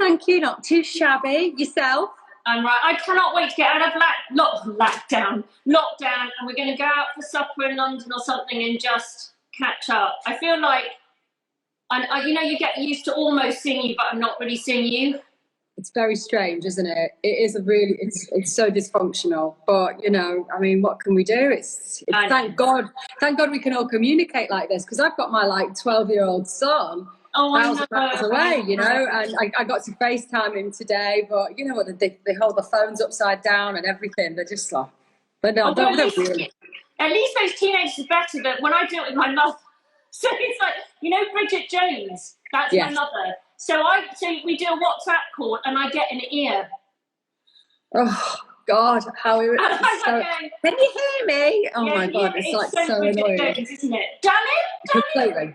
thank you. Not too shabby. Yourself? I'm right. I cannot wait to get out of lockdown, and we're going to go out for supper in London or something and just catch up. I feel like, you get used to almost seeing you, but I'm not really seeing you. It's very strange, isn't it? It is it's so dysfunctional. But I mean, what can we do? It's thank God we can all communicate like this, because I've got my 12-year-old son. Miles away, and I got to FaceTime him today, but you know what, they hold the phones upside down and everything. They're just like, but no, don't really. At least those teenagers are better than when I do it with my mother. So it's like, Bridget Jones, that's my mother. So we do a WhatsApp call and I get an ear. Oh God, how can you hear me? Oh my God, it's like so annoying, Jones, isn't it? Completely.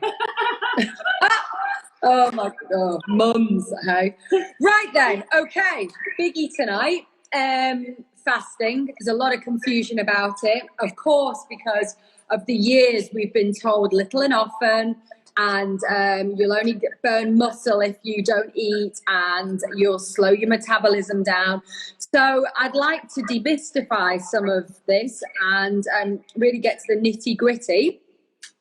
Oh my God, mums, hey. Right then, okay, biggie tonight. Fasting. There's a lot of confusion about it, of course, because of the years we've been told little and often, and you'll only burn muscle if you don't eat, and you'll slow your metabolism down. So I'd like to demystify some of this and really get to the nitty gritty.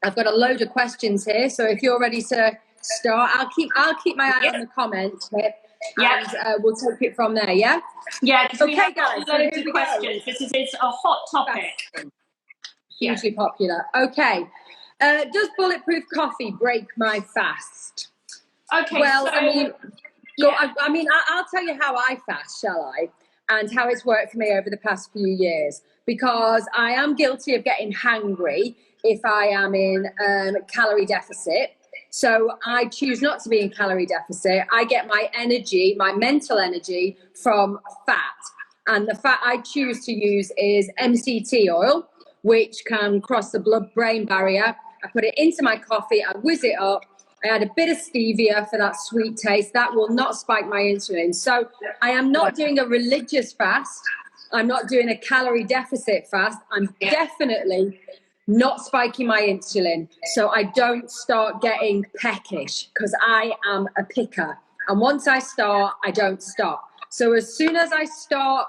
I've got a load of questions here, so if you're ready to start, I'll keep my eye on the comments, and we'll take it from there. Yeah. Okay, guys. Loads of questions. It's a hot topic. Hugely popular. Okay. Does bulletproof coffee break my fast? Okay. Well, I'll tell you how I fast, shall I? And how it's worked for me over the past few years, because I am guilty of getting hangry if I am in calorie deficit. So I choose not to be in calorie deficit. I get my energy, my mental energy, from fat. And the fat I choose to use is MCT oil, which can cross the blood-brain barrier. I put it into my coffee, I whiz it up. I add a bit of stevia for that sweet taste. That will not spike my insulin. So I am not doing a religious fast. I'm not doing a calorie deficit fast. I'm definitely not spiking my insulin. So I don't start getting peckish, because I am a picker. And once I start, I don't stop. So as soon as I start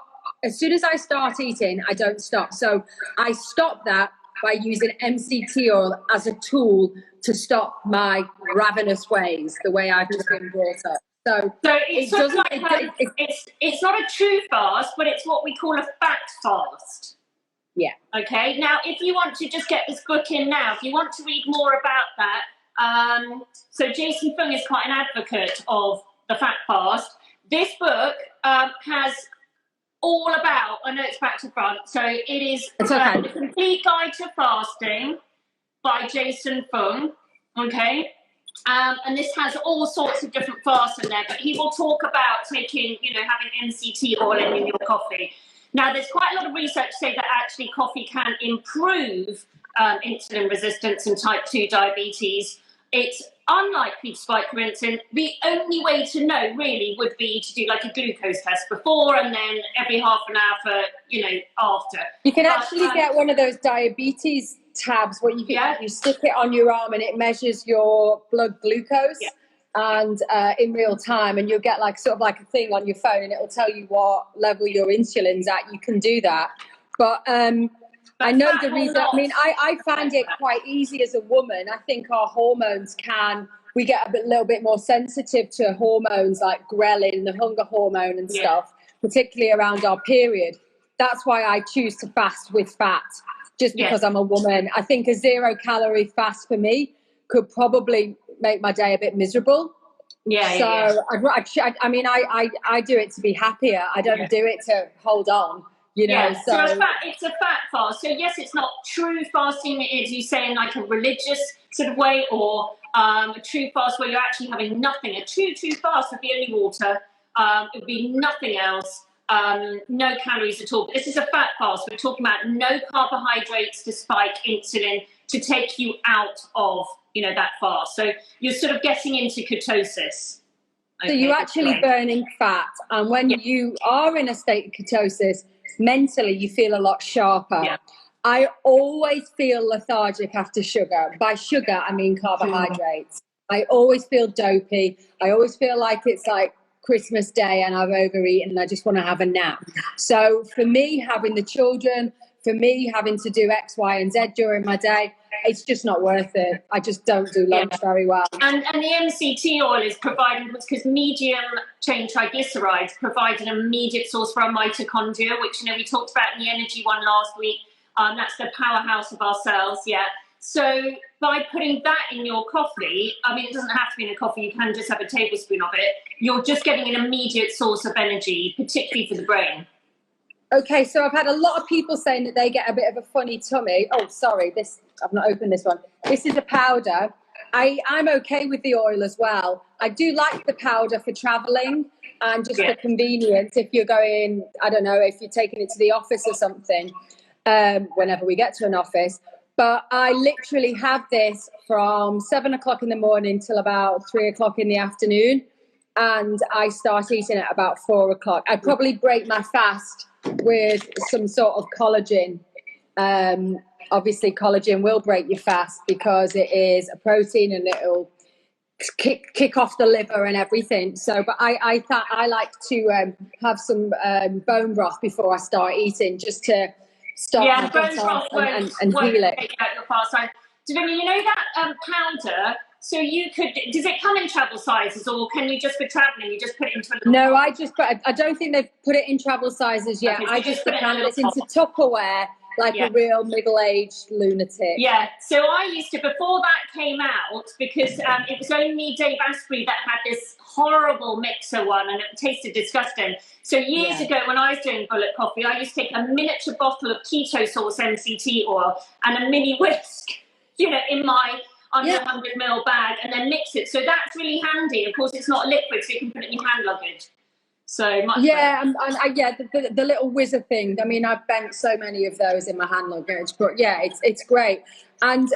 eating, I don't stop. So I stop that by using MCT oil as a tool to stop my ravenous ways, the way I've just been brought up. So it's not a true fast, but it's what we call a fat fast. Yeah. Okay. Now, if you want to just get this book in now, if you want to read more about that, so Jason Fung is quite an advocate of the fat fast. This book has all about, I know it's back to front, so it is The Complete Guide to Fasting by Jason Fung, okay? And this has all sorts of different fasts in there, but he will talk about taking, having MCT oil in your coffee. Now, there's quite a lot of research to say that actually coffee can improve insulin resistance and type 2 diabetes. It's unlikely to spike your insulin. The only way to know really would be to do like a glucose test before and then every half an hour for, after. You can actually get one of those diabetes tabs where you stick it on your arm and it measures your blood glucose and in real time, and you'll get like a thing on your phone and it will tell you what level your insulin's at. You can do that. But I know the reason. I mean, I find it quite easy as a woman. I think our hormones we get a little bit more sensitive to hormones like ghrelin, the hunger hormone and stuff, particularly around our period. That's why I choose to fast with fat, just because I'm a woman. I think a 0-calorie fast for me could probably make my day a bit miserable. I do it to be happier. I don't do it to hold on. So it's a fat fast. So yes, it's not true fasting, as you say, in like a religious sort of way, or a true fast where you're actually having nothing. A true fast would be only water. It would be nothing else. No calories at all. But this is a fat fast. We're talking about no carbohydrates to spike insulin, to take you out of that fast. So you're sort of getting into ketosis. So you're actually burning fat, and when you are in a state of ketosis, mentally you feel a lot sharper. I always feel lethargic after sugar. By sugar I mean carbohydrates. I always feel dopey. I always feel like it's like Christmas Day and I've overeaten and I just want to have a nap. So for me, having the children, for me having to do X, Y, and Z during my day, it's just not worth it. I just don't do lunch very well. And the MCT oil is providing, because medium chain triglycerides provide an immediate source for our mitochondria, which, you know, we talked about in the energy one last week. That's the powerhouse of our cells, So by putting that in your coffee, I mean, it doesn't have to be in a coffee, you can just have a tablespoon of it. You're just getting an immediate source of energy, particularly for the brain. Okay, so I've had a lot of people saying that they get a bit of a funny tummy. Oh, sorry, I've not opened this one. This is a powder. I'm okay with the oil as well. I do like the powder for traveling and just for convenience. If you're going, I don't know, if you're taking it to the office or something, whenever we get to an office. But I literally have this from 7 o'clock in the morning till about 3 o'clock in the afternoon. And I start eating at about 4 o'clock. I probably break my fast with some sort of collagen. Obviously, collagen will break your fast because it is a protein and it'll kick off the liver and everything. So, but I like to have some bone broth before I start eating, just to start bone broth and heal it. Take out your fast. Davinia, you know that powder. So you could, does it come in travel sizes, or can you just, for traveling, you just put it into a little No, I don't think they've put it in travel sizes yet. Okay, so I just put it into Tupperware like a real middle-aged lunatic. Yeah, so I used to, before that came out, because it was only Dave Asprey that had this horrible mixer one, and it tasted disgusting. So years ago, when I was doing Bullet Coffee, I used to take a miniature bottle of keto sauce MCT oil and a mini whisk, you know, in my under 100 ml bag, and then mix it. So that's really handy. Of course, it's not liquid, so you can put it in your hand luggage. So much the little whizzer thing. I mean, I've bent so many of those in my hand luggage, but yeah, it's great. And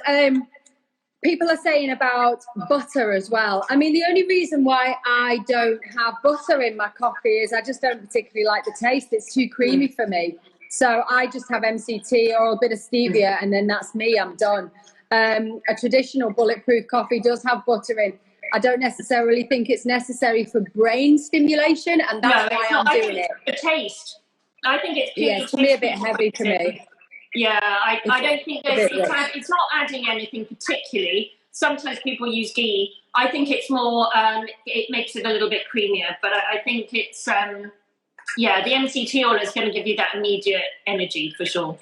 people are saying about butter as well. I mean, the only reason why I don't have butter in my coffee is I just don't particularly like the taste. It's too creamy for me. So I just have MCT or a bit of stevia, and then that's me. I'm done. A traditional bulletproof coffee does have butter in. I don't necessarily think it's necessary for brain stimulation, and that's why I'm doing it. The taste. I think it's purely it's me a bit heavy for me. Yeah, I don't think it's not adding anything particularly. Sometimes people use ghee. I think it's more, it makes it a little bit creamier, but I think it's, the MCT oil is going to give you that immediate energy for sure.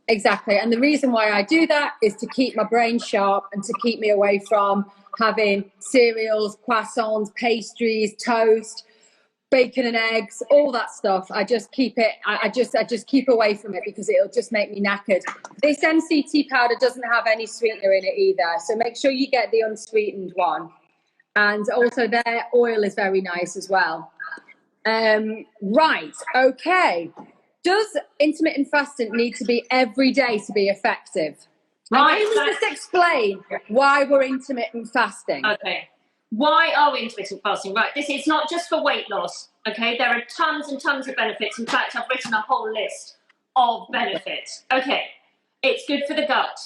Exactly. And the reason why I do that is to keep my brain sharp and to keep me away from having cereals, croissants, pastries, toast, bacon and eggs, all that stuff. I just keep it, I just keep away from it because it'll just make me knackered. This MCT powder doesn't have any sweetener in it either. So make sure you get the unsweetened one. And also their oil is very nice as well. Right. Okay. Does intermittent fasting need to be every day to be effective? Right. Can we just explain why we're intermittent fasting? Okay. Why are we intermittent fasting? Right. It's not just for weight loss. Okay. There are tons and tons of benefits. In fact, I've written a whole list of benefits. Okay. It's good for the gut.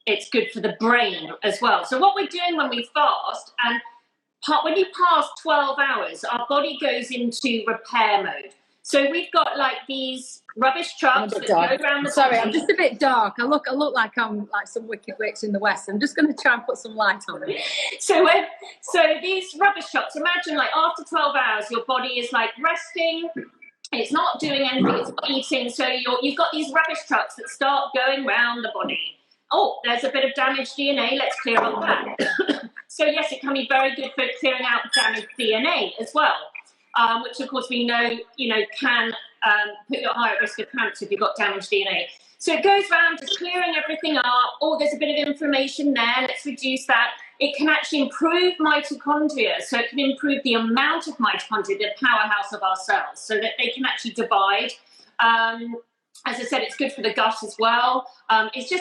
It's good for the brain as well. So what we're doing when we fast, and when you pass 12 hours, our body goes into repair mode. So we've got like these rubbish trucks that go around the Sorry, body. I'm just a bit dark. I look like I'm like some wicked witch in the West. I'm just going to try and put some light on it. So these rubbish trucks, imagine like after 12 hours, your body is like resting. It's not doing anything. It's not eating. So you've got these rubbish trucks that start going around the body. Oh, there's a bit of damaged DNA. Let's clear up that. So yes, it can be very good for clearing out damaged DNA as well. Which of course we know, can put you at higher risk of cancer if you've got damaged DNA. So it goes around just clearing everything up. Oh, there's a bit of inflammation there. Let's reduce that. It can actually improve mitochondria. So it can improve the amount of mitochondria, the powerhouse of our cells, so that they can actually divide. As I said, it's good for the gut as well. It's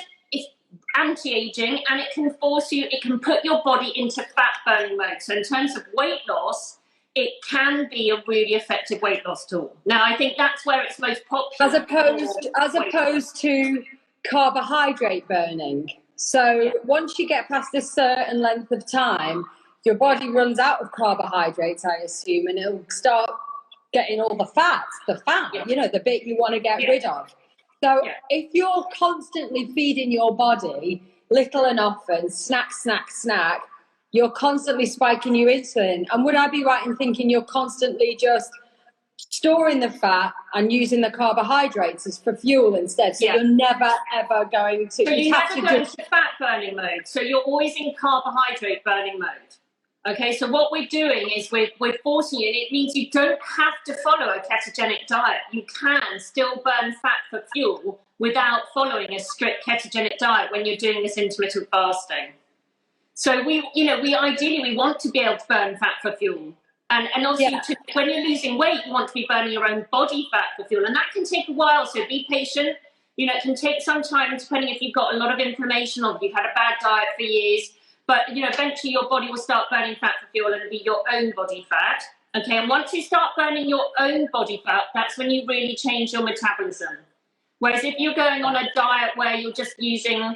anti-aging, and it can put your body into fat burning mode. So in terms of weight loss, it can be a really effective weight loss tool. Now, I think that's where it's most popular. As opposed to carbohydrate burning. So once you get past a certain length of time, your body runs out of carbohydrates, I assume, and it'll start getting all the fat, you know, the bit you want to get rid of. So if you're constantly feeding your body little and often, snack, you're constantly spiking your insulin. And would I be right in thinking you're constantly just storing the fat and using the carbohydrates as for fuel instead? So you're never, ever going to... So you never go into fat burning mode. So you're always in carbohydrate burning mode. Okay, so what we're doing is we're forcing you, and it means you don't have to follow a ketogenic diet. You can still burn fat for fuel without following a strict ketogenic diet when you're doing this intermittent fasting. So we ideally want to be able to burn fat for fuel. And also, when you're losing weight, you want to be burning your own body fat for fuel. And that can take a while, so be patient. You know, it can take some time, depending if you've got a lot of inflammation or if you've had a bad diet for years. But, you know, eventually your body will start burning fat for fuel and it'll be your own body fat. Okay, and once you start burning your own body fat, that's when you really change your metabolism. Whereas if you're going on a diet where you're just using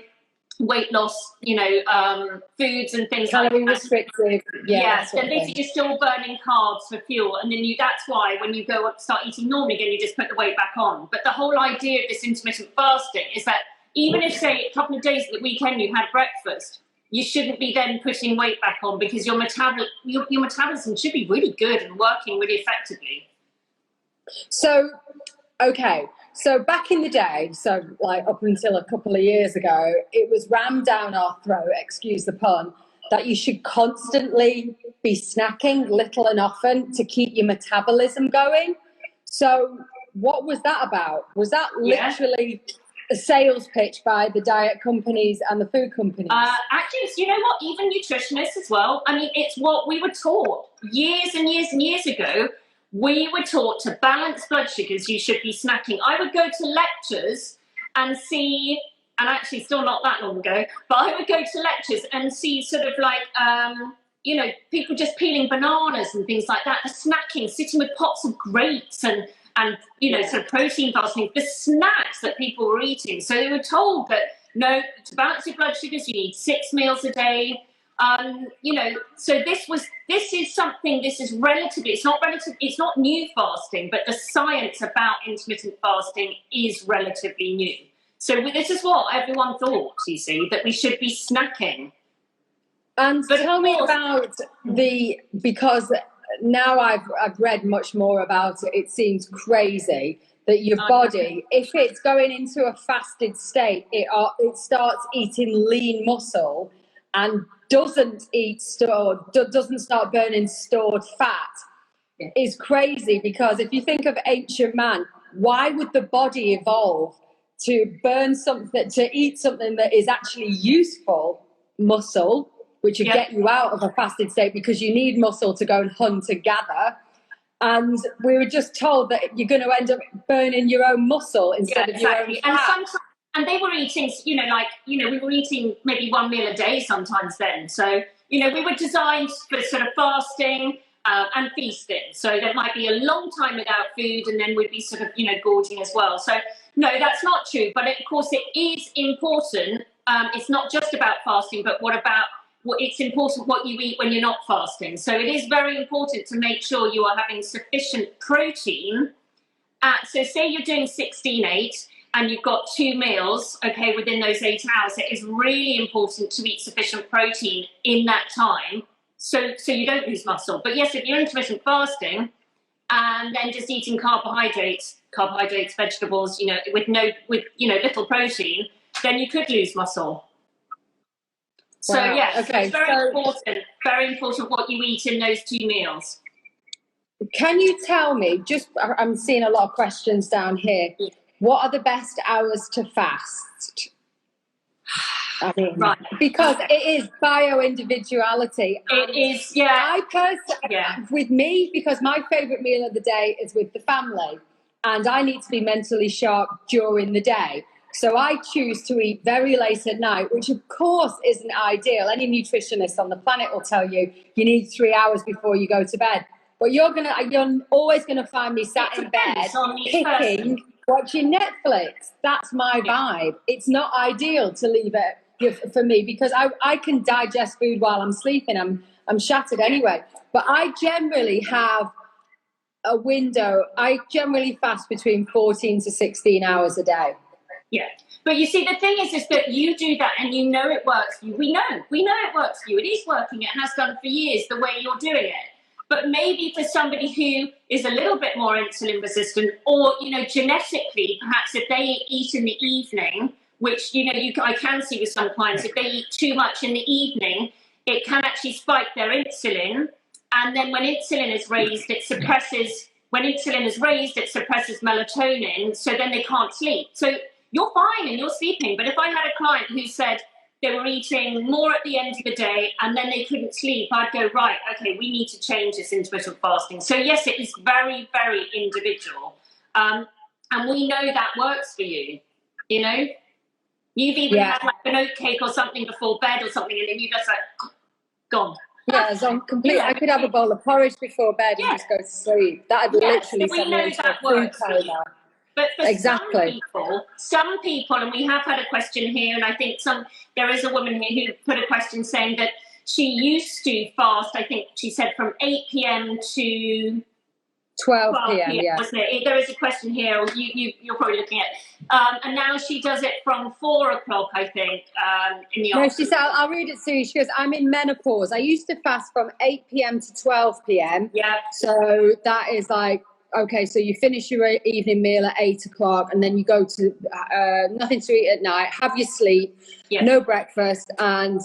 weight loss, you know, foods and things like that. Calorie restrictive. Yes, then basically you're still burning carbs for fuel. And then that's why when you go up, start eating normally again, you just put the weight back on. But the whole idea of this intermittent fasting is that even if, say, a couple of days at the weekend you had breakfast, you shouldn't be then putting weight back on because your metabolism should be really good and working really effectively. So, okay. So back in the day, so like up until a couple of years ago, it was rammed down our throat, excuse the pun, that you should constantly be snacking little and often to keep your metabolism going. So what was that about? Was that literally a sales pitch by the diet companies and the food companies? Actually, you know what? Even nutritionists as well. I mean, it's what we were taught years and years and years ago. We were taught to balance blood sugars, you should be snacking. I would go to lectures and see, and actually still not that long ago, but I would go to lectures and see sort of like, you know, people just peeling bananas and things like that, the snacking, sitting with pots of grapes and you know, sort of protein fasting, the snacks that people were eating. So they were told that, no, to balance your blood sugars, you need 6 meals a day. You know, so this is relatively, it's not new fasting, but the science about intermittent fasting is relatively new. So this is what everyone thought, you see, that we should be snacking. And but tell me about because now I've read much more about it. It seems crazy that your body, if it's going into a fasted state, it starts eating lean muscle and doesn't start burning stored fat is crazy. Because if you think of ancient man, why would the body evolve to burn something, to eat something that is actually useful muscle, which would get you out of a fasted state, because you need muscle to go and hunt and gather. And we were just told that you're going to end up burning your own muscle instead of your own fat. And they were eating, you know, like, you know, we were eating maybe 1 meal a day sometimes then. So, you know, we were designed for sort of fasting and feasting. So there might be a long time without food and then we'd be sort of, you know, gorging as well. So, no, that's not true. But of course, it is important. It's not just about fasting, but it's important what you eat when you're not fasting. So it is very important to make sure you are having sufficient protein. So say you're doing 16-8, and you've got 2 meals, okay, within those 8 hours, it is really important to eat sufficient protein in that time so you don't lose muscle. But yes, if you're intermittent fasting and then just eating carbohydrates, vegetables, you know, with little protein, then you could lose muscle. So yes, it's very important what you eat in those 2 meals. Can you tell me, I'm seeing a lot of questions down here, what are the best hours to fast? I mean, because it is bio-individuality. It is, yeah. With me, because my favourite meal of the day is with the family, and I need to be mentally sharp during the day. So I choose to eat very late at night, which of course isn't ideal. Any nutritionist on the planet will tell you you need 3 hours before you go to bed. But you're always gonna find me sat in bed picking, watching Netflix. That's my vibe. It's not ideal to leave it for me, because I can digest food while I'm sleeping. I'm shattered anyway. But I generally have a window. I generally fast between 14 to 16 hours a day. Yeah. But you see, the thing is that you do that and you know it works for you. We know it works for you. It is working. It has done for years the way you're doing it. But maybe for somebody who is a little bit more insulin resistant, or, you know, genetically, perhaps if they eat in the evening, which, you know, I can see with some clients, if they eat too much in the evening, it can actually spike their insulin. And then when insulin is raised, it suppresses melatonin, so then they can't sleep. So you're fine and you're sleeping. But if I had a client who said they were eating more at the end of the day and then they couldn't sleep, I'd go, right, okay, we need to change this intermittent fasting. So yes, it is very, very individual. And we know that works for you, you know? You've even had like an oat cake or something before bed or something, and then you just like, gone. Yeah, so I'm complete. I could have a bowl of porridge before bed and just go to sleep. That'd literally so we send know me into that a food works for you. coma. But for some people, and we have had a question here, and I think there is a woman here who put a question saying that she used to fast, I think she said from 8 p.m. to 12 p.m. Yeah. Wasn't it? There is a question here, or you're probably looking at, and now she does it from 4 o'clock, I think, in the afternoon. No, she said, I'll read it to you. She goes, I'm in menopause. I used to fast from 8 p.m. to 12 p.m. Yeah. So that is like, okay, so you finish your evening meal at 8 o'clock and then you go to nothing to eat at night, have your sleep, no breakfast, and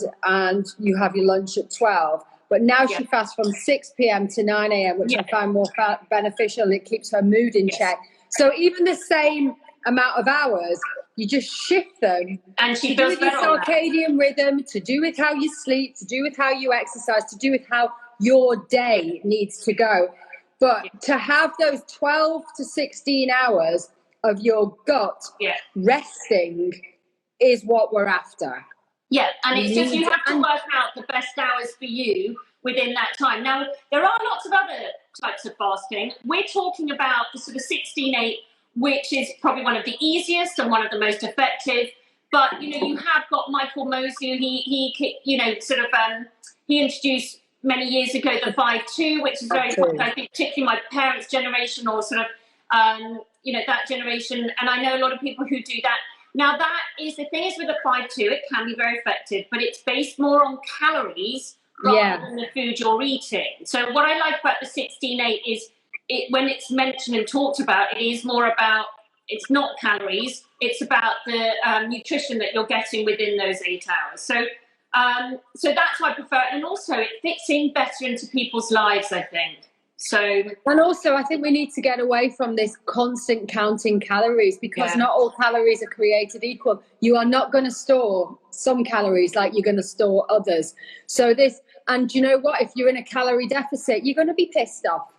you have your lunch at 12. But now she fasts from 6 p.m. to 9 a.m., which I find more beneficial, and it keeps her mood in check. So even the same amount of hours, you just shift them. And she to do feels with your circadian rhythm, to do with how you sleep, to do with how you exercise, to do with how your day needs to go. But to have those 12 to 16 hours of your gut resting is what we're after. Yeah, and it's just you have to work out the best hours for you within that time. Now, there are lots of other types of fasting. We're talking about the sort of 16-8, which is probably one of the easiest and one of the most effective. But, you know, you have got Michael Mosley, he introduced many years ago the 5-2, which is very popular, I think, particularly my parents' generation, or sort of, that generation. And I know a lot of people who do that. Now, that is the thing is with the 5-2, it can be very effective, but it's based more on calories rather than the food you're eating. So what I like about the 16-8 is when it's mentioned and talked about, it is more about, it's not calories, it's about the nutrition that you're getting within those 8 hours. So that's why I prefer it. And also it fits in better into people's lives, I think. And also, I think we need to get away from this constant counting calories, because not all calories are created equal. You are not going to store some calories like you're going to store others. And you know what? If you're in a calorie deficit, you're going to be pissed off.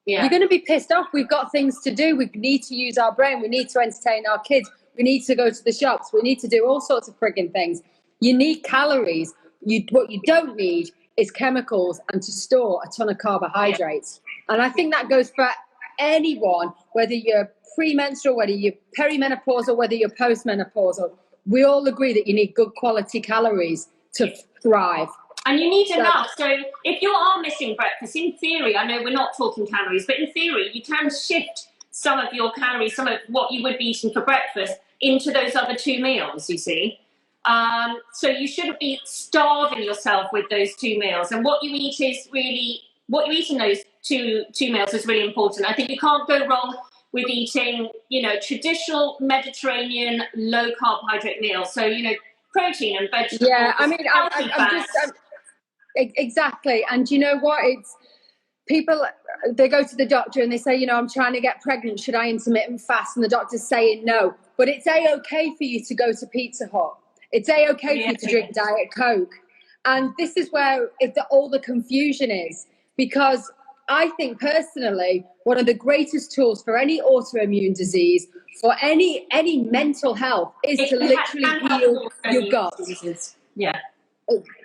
Yeah. You're going to be pissed off. We've got things to do. We need to use our brain. We need to entertain our kids. We need to go to the shops. We need to do all sorts of frigging things. You need calories. What you don't need is chemicals and to store a ton of carbohydrates. And I think that goes for anyone, whether you're premenstrual, whether you're perimenopausal, whether you're postmenopausal. We all agree that you need good quality calories to thrive. And you need enough. So if you are missing breakfast, in theory, I know we're not talking calories, but in theory, you can shift some of your calories, some of what you would be eating for breakfast, into those other 2 meals, you see. So you shouldn't be starving yourself with those 2 meals. And what you eat in those two meals is really important. I think you can't go wrong with eating, traditional Mediterranean low carbohydrate meals. So, protein and vegetables. Yeah, I mean, exactly. And you know what? It's people, they go to the doctor and they say, I'm trying to get pregnant. Should I intermittent fast? And the doctor's saying no. But it's A-okay for you to go to Pizza Hut. It's A-okay for you to drink Diet Coke. And this is where all the confusion is, because I think personally, one of the greatest tools for any autoimmune disease, for any mental health, is to literally heal your gut. Yeah.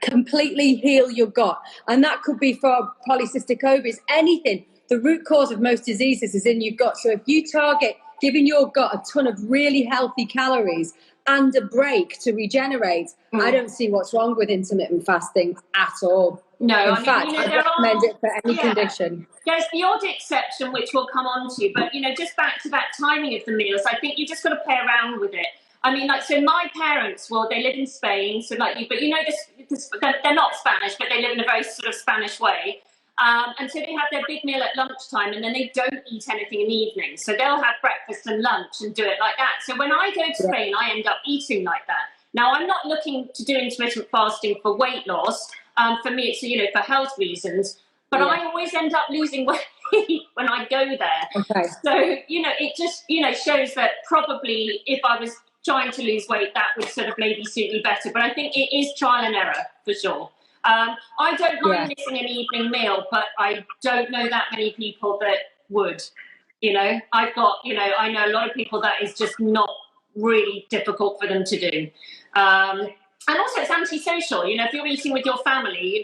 Completely heal your gut. And that could be for polycystic ovaries, anything. The root cause of most diseases is in your gut. So if you target giving your gut a ton of really healthy calories, and a break to regenerate, I don't see what's wrong with intermittent fasting at all. No, In fact, I recommend it for any condition. There's the odd exception, which we'll come on to, but, just back to that timing of the meals, I think you just got to play around with it. I mean, so my parents, well, they live in Spain, so but they're not Spanish, but they live in a very sort of Spanish way. And so they have their big meal at lunchtime, and then they don't eat anything in the evening. So they'll have breakfast and lunch and do it like that. So when I go to Spain, I end up eating like that. Now, I'm not looking to do intermittent fasting for weight loss. For me, it's, for health reasons. But I always end up losing weight when I go there. Okay. So, it just, shows that probably if I was trying to lose weight, that would sort of maybe suit me better. But I think it is trial and error, for sure. I don't mind missing an evening meal, but I don't know that many people that would. I've got, I know a lot of people that is just not really difficult for them to do. And also it's antisocial, if you're eating with your family,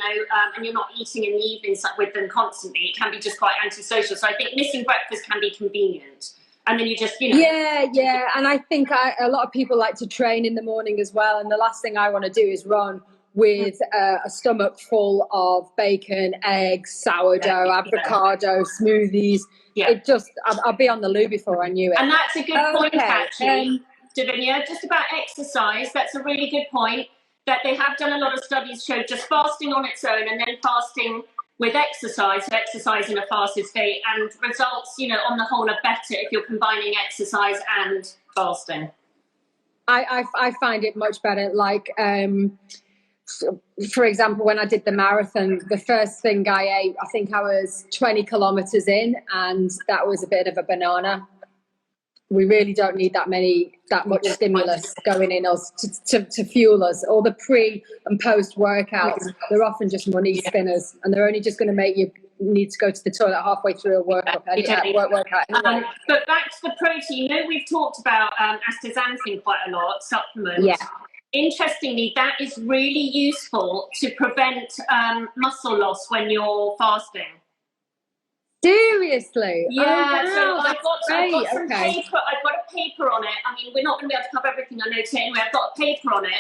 and you're not eating in the evenings with them constantly, it can be just quite antisocial. So I think missing breakfast can be convenient. And then you just, Yeah. And I think a lot of people like to train in the morning as well. And the last thing I want to do is run with a stomach full of bacon, eggs, sourdough, avocado, smoothies. Yeah. It just, I'll be on the loo before I knew it. And that's a good point, actually, Davinia, just about exercise. That's a really good point, that they have done a lot of studies show just fasting on its own and then fasting with exercise, so exercise in a fasted state, and results, on the whole are better if you're combining exercise and fasting. I find it much better. Like, for example, when I did the marathon, the first thing I ate, I think I was 20 kilometers in, and that was a bit of a banana. We really don't need that much stimulus going in us to fuel us. All the pre and post workouts, they're often just money spinners, and they're only just going to make you need to go to the toilet halfway through a workout. Anyway. But back to the protein, we've talked about astaxanthin quite a lot, supplements. Yeah. Interestingly, that is really useful to prevent muscle loss when you're fasting. Seriously? Yeah, wow, so I've got some okay. paper. I've got a paper on it. I mean, we're not going to be able to cover everything I know today anyway. I've got a paper on it.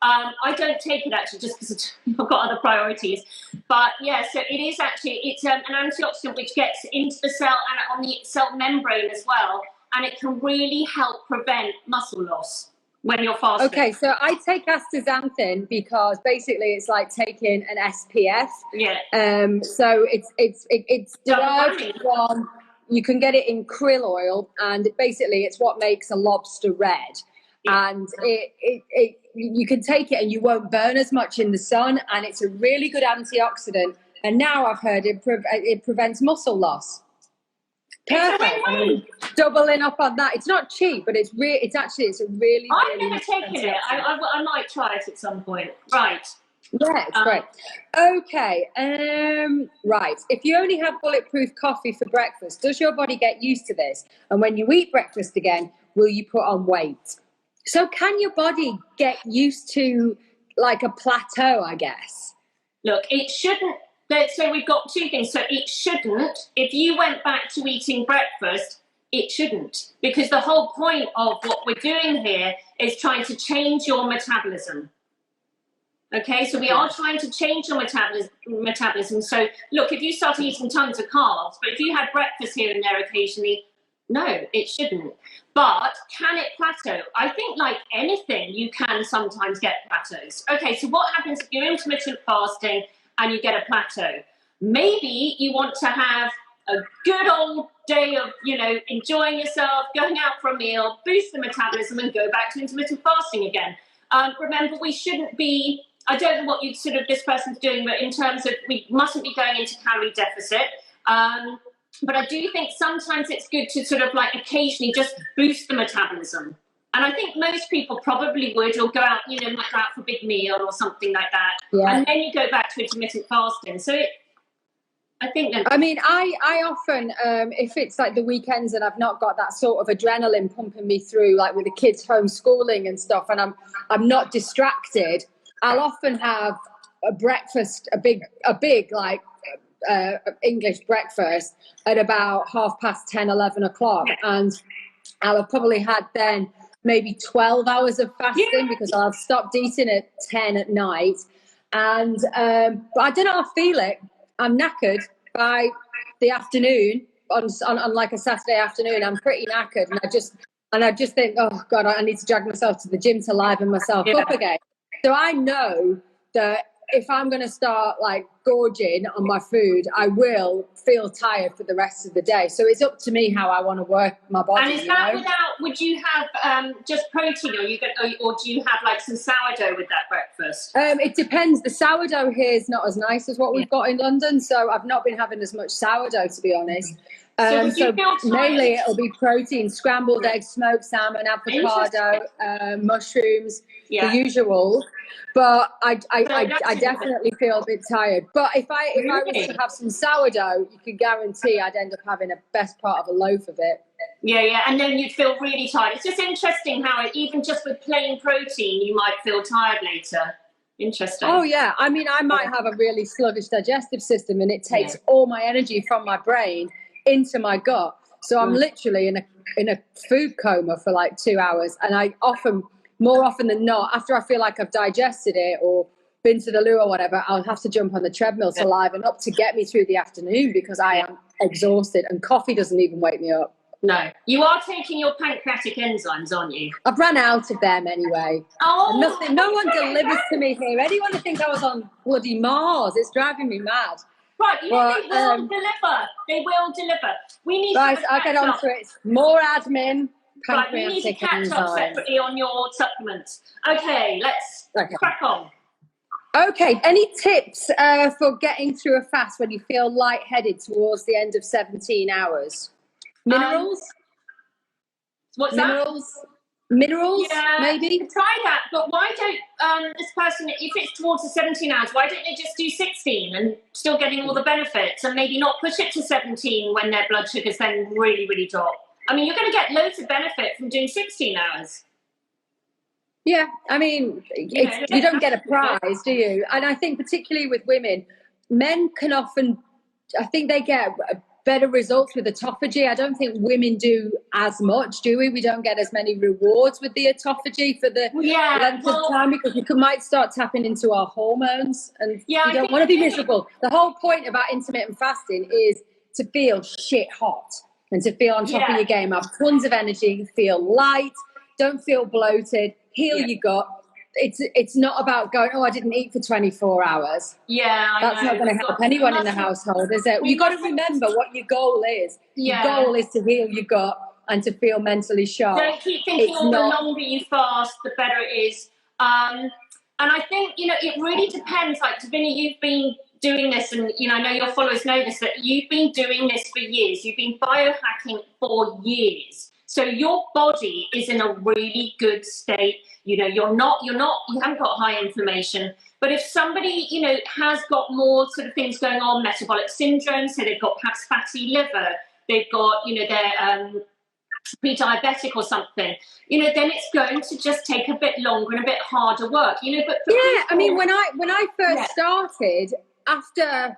I don't take it actually just because I've got other priorities. But yeah, so it is actually, it's an antioxidant which gets into the cell and on the cell membrane as well. And it can really help prevent muscle loss when you're fasting. Okay, so I take astaxanthin because basically it's like taking an SPF. Yeah. So it's derived from, you can get it in krill oil, and basically it's what makes a lobster red. Yeah. And you can take it and you won't burn as much in the sun, and it's a really good antioxidant. And now I've heard it prevents muscle loss. Perfect. Doubling up on that. It's not cheap, but it's a really. I've never taken it. I might try it at some point. Right. Yeah, it's great. Okay. Right. If you only have bulletproof coffee for breakfast, does your body get used to this? And when you eat breakfast again, will you put on weight? So can your body get used to like a plateau, I guess? Look, it shouldn't. So we've got two things. So it shouldn't. If you went back to eating breakfast, it shouldn't. Because the whole point of what we're doing here is trying to change your metabolism. Okay, so we are trying to change your metabolism. So look, if you start eating tons of carbs, but if you had breakfast here and there occasionally, no, it shouldn't. But can it plateau? I think like anything, you can sometimes get plateaus. Okay, so what happens if you're intermittent fasting and you get a plateau? Maybe you want to have a good old day of, enjoying yourself, going out for a meal, boost the metabolism and go back to intermittent fasting again. Remember, we shouldn't be, I don't know what this person's doing, but in terms of, we mustn't be going into calorie deficit. But I do think sometimes it's good to sort of like occasionally just boost the metabolism. And I think most people probably would, or go out, might go out for a big meal or something like that. Yeah. And then you go back to intermittent fasting. So I think that... I mean, I often, if it's like the weekends and I've not got that sort of adrenaline pumping me through, like with the kids homeschooling and stuff, and I'm not distracted, I'll often have a breakfast, a big like English breakfast at about 10:30, 11 o'clock. And I'll have probably had then maybe 12 hours of fasting because I've stopped eating at 10 at night. And but I don't know, I feel it. I'm knackered by the afternoon on like a Saturday afternoon. I'm pretty knackered, and I just think, oh God, I need to drag myself to the gym to liven myself up again. So I know that if I'm going to start like gorging on my food, I will feel tired for the rest of the day. So it's up to me how I want to work my body. And is that without? Would you have just protein, or do you have like some sourdough with that breakfast? It depends. The sourdough here is not as nice as what we've got in London, so I've not been having as much sourdough, to be honest. So mainly it'll be protein: scrambled eggs, smoked salmon, avocado, mushrooms, the usual. But I definitely feel a bit tired. But if I was to have some sourdough, you could guarantee I'd end up having a best part of a loaf of it. Yeah, and then you'd feel really tired. It's just interesting how even just with plain protein, you might feel tired later. Interesting. Oh yeah, I mean, I might have a really sluggish digestive system, and it takes all my energy from my brain into my gut. So I'm literally in a food coma for like 2 hours, and more often than not, after I feel like I've digested it or been to the loo or whatever, I'll have to jump on the treadmill to liven up to get me through the afternoon because I am exhausted, and coffee doesn't even wake me up. No. You are taking your pancreatic enzymes, aren't you? I've run out of them anyway. Oh, no one delivers to me here. Anyone would think I was on bloody Mars. It's driving me mad. Right, they will deliver. They will deliver. We need I'll get on to it. More admin. Right, we need to catch up separately on your supplements. Okay, let's crack on. Okay, any tips for getting through a fast when you feel lightheaded towards the end of 17 hours? Minerals? What's Minerals? Minerals, maybe? Try that, but why don't this person, if it's towards the 17 hours, why don't they just do 16 and still getting all the benefits and maybe not push it to 17 when their blood sugars then really, really drop? I mean, you're going to get loads of benefit from doing 16 hours. Yeah, I mean, you don't get a prize, do you? And I think particularly with women, men can often, I think they get better results with autophagy. I don't think women do as much, do we? We don't get as many rewards with the autophagy for the length of time because we might start tapping into our hormones, and you don't want to be miserable. The whole point about intermittent fasting is to feel shit hot and to feel on top of your game, have tons of energy, feel light, don't feel bloated, heal your gut. It's not about going, I didn't eat for 24 hours. That's not going to help anyone in the household, is it? You've got to remember what your goal is. Your goal is to heal your gut and to feel mentally sharp. Don't keep thinking the longer you fast, the better it is. And I think, it really depends. Like, Davinia, you've been doing this, and, I know your followers know this, that you've been doing this for years. You've been biohacking for years. So your body is in a really good state. You haven't got high inflammation. But if somebody, has got more sort of things going on, metabolic syndrome, so they've got perhaps fatty liver, they've got, they're pre-diabetic or something, then it's going to just take a bit longer and a bit harder work. But I mean, when I first started, after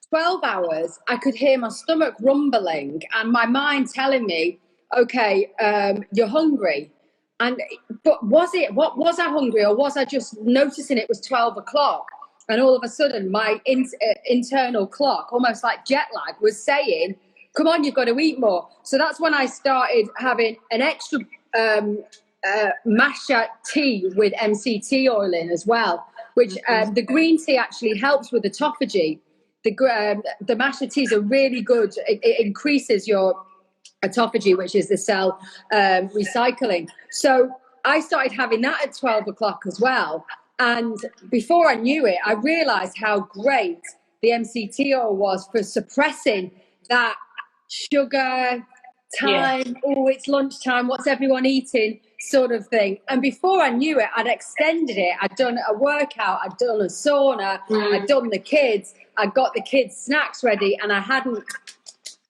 12 hours, I could hear my stomach rumbling and my mind telling me, okay, you're hungry. But was I hungry, or was I just noticing it was 12 o'clock? And all of a sudden my internal clock, almost like jet lag, was saying, come on, you've got to eat more. So that's when I started having an extra matcha tea with MCT oil in as well, which the green tea actually helps with autophagy. The matcha teas are really good. It increases your autophagy, which is the cell recycling. So I started having that at 12 o'clock as well. And before I knew it, I realized how great the MCT oil was for suppressing that sugar time. It's lunchtime, what's everyone eating sort of thing. And before I knew it, I'd extended it. I'd done a workout, I'd done a sauna, I'd done the kids, I got the kids snacks ready, and I hadn't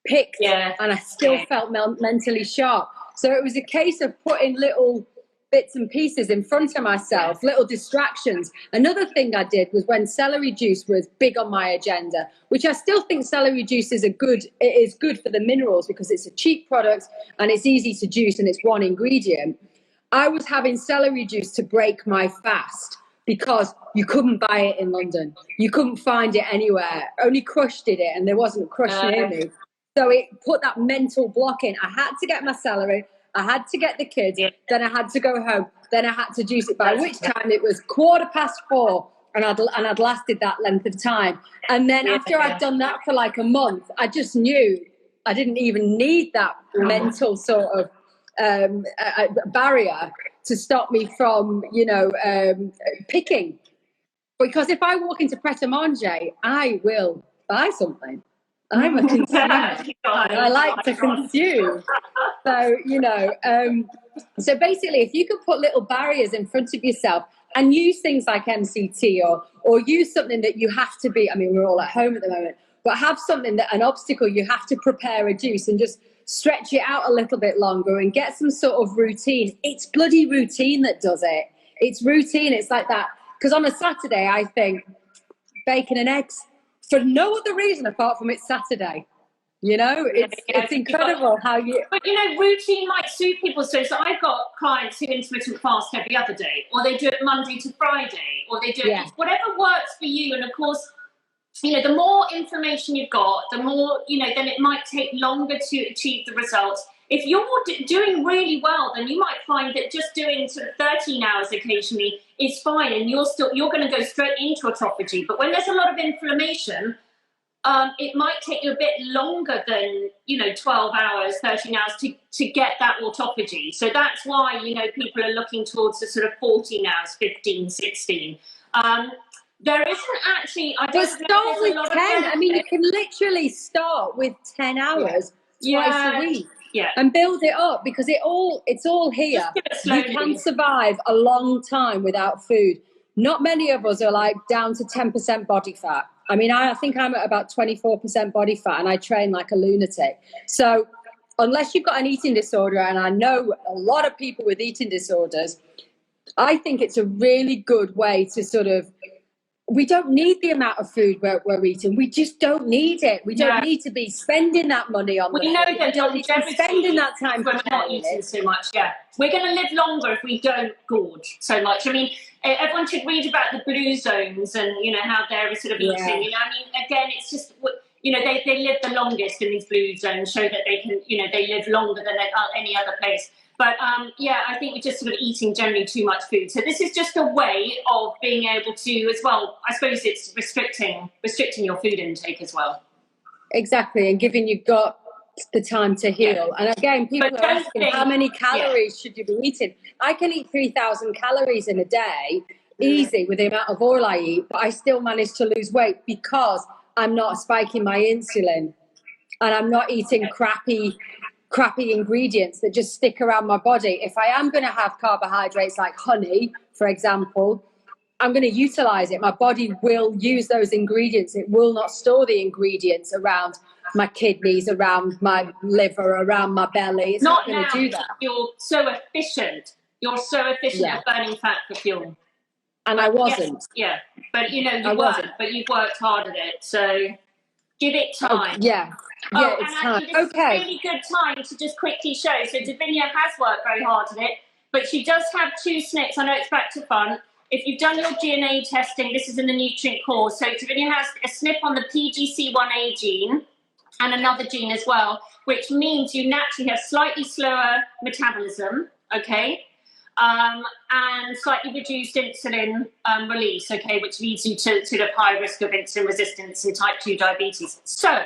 picked, and I still felt mentally sharp. So it was a case of putting little bits and pieces in front of myself, little distractions. Another thing I did was when celery juice was big on my agenda, which I still think celery juice is good for the minerals because it's a cheap product and it's easy to juice and it's one ingredient. I was having celery juice to break my fast because you couldn't buy it in London. You couldn't find it anywhere. Only Crush did it, and there wasn't Crush near me. So it put that mental block in. I had to get my celery. I had to get the kids. Then I had to go home. Then I had to juice it. By which time it was 4:15, and I'd lasted that length of time. And then after I'd done that for like a month, I just knew I didn't even need that mental sort of barrier to stop me from, picking. Because if I walk into Pret a Manger, I will buy something. I'm a consumer. I like to consume. So, so basically, if you could put little barriers in front of yourself and use things like MCT or use something that you have to be, I mean, we're all at home at the moment, but have something that an obstacle, you have to prepare a juice and just stretch it out a little bit longer and get some sort of routine. It's bloody routine that does it. It's routine. It's like that. Because on a Saturday, I think bacon and eggs for no other reason apart from it's Saturday. It's incredible how you... But, routine might suit people. So I've got clients who intermittent fast every other day, or they do it Monday to Friday, or they do it whatever works for you. And of course, the more information you've got, the more, then it might take longer to achieve the results. If you're doing really well, then you might find that just doing sort of 13 hours occasionally is fine, and you're going to go straight into autophagy. But when there's a lot of inflammation, it might take you a bit longer than 12 hours, 13 hours to get that autophagy. So that's why people are looking towards the sort of 14 hours, 15, 16. There isn't actually. Start with 10. I mean, you can literally start with 10 hours twice a week. Yeah. And build it up because it's all here. You can survive a long time without food. Not many of us are like down to 10% body fat. I mean, I think I'm at about 24% body fat and I train like a lunatic. So unless you've got an eating disorder, and I know a lot of people with eating disorders, I think it's a really good way to sort of, we don't need the amount of food we're eating. We just don't need it. We don't need to be spending that money on. We know that we don't need to be spending that time for not eating so much. Yeah, we're going to live longer if we don't gorge so much. I mean, everyone should read about the blue zones and how they're sort of eating. I mean, again, it's just they live the longest in these blue zones, show that they can they live longer than any other place. But I think we're just sort of eating generally too much food. So this is just a way of being able to, as well, I suppose it's restricting your food intake as well. Exactly, and giving you gut the time to heal. And again, people are asking how many calories should you be eating? I can eat 3,000 calories in a day, easy, with the amount of oil I eat, but I still manage to lose weight because I'm not spiking my insulin and I'm not eating crappy ingredients that just stick around my body. If I am going to have carbohydrates like honey, for example, I'm going to utilize it. My body will use those ingredients. It will not store the ingredients around my kidneys, around my liver, around my belly. It's not going to do that. You're so efficient. At burning fat for fuel. And I wasn't. Yes, but you weren't. But you've worked hard at it. So give it time. It's time. This is a really good time to just quickly show. So Davinia has worked very hard at it, but she does have 2 SNPs. I know it's back to front. If you've done your DNA testing, this is in the nutrient course. So Davinia has a SNP on the PGC1A gene and another gene as well, which means you naturally have slightly slower metabolism, okay? And slightly reduced insulin release, okay, which leads you to sort of high risk of insulin resistance and type 2 diabetes. So